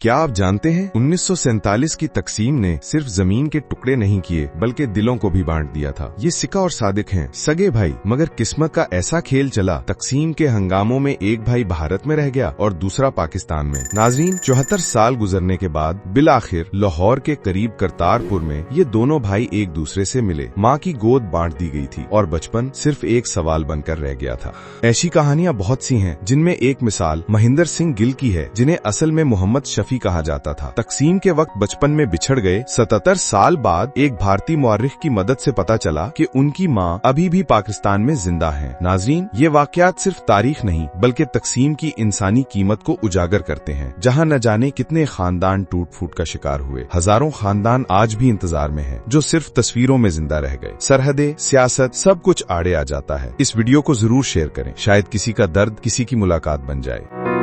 क्या आप जानते हैं 1947 की तकसीम ने सिर्फ जमीन के टुकड़े नहीं किए बल्कि दिलों को भी बांट दिया था। ये सिक्का और सादिक हैं सगे भाई, मगर किस्मत का ऐसा खेल चला, तकसीम के हंगामों में एक भाई भारत में रह गया और दूसरा पाकिस्तान में। नाजरीन, 74 साल गुजरने के बाद बिलाखिर लाहौर के करीब करतारपुर में ये दोनों भाई एक दूसरे से मिले। माँ की गोद बांट दी गई थी और बचपन सिर्फ एक सवाल बनकर रह गया था। ऐसी कहानियां बहुत सी हैं, जिनमें एक मिसाल महिंदर सिंह गिल की है, जिन्हें असल में मोहम्मद शफी कहा जाता था। तकसीम के वक्त बचपन में बिछड़ गए। 77 साल बाद एक भारतीय मुअर्रिख की मदद से पता चला कि उनकी माँ अभी भी पाकिस्तान में जिंदा हैं। नाजरीन, ये वाकयात सिर्फ तारीख नहीं बल्कि तकसीम की इंसानी कीमत को उजागर करते हैं, जहाँ न जाने कितने खानदान टूट फूट का शिकार हुए। हजारों खानदान आज भी इंतजार में हैं, जो सिर्फ तस्वीरों में जिंदा रह गए। सरहदें, सियासत, सब कुछ आड़े आ जाता है। इस वीडियो को जरूर शेयर करें, शायद किसी का दर्द किसी की मुलाकात बन जाए।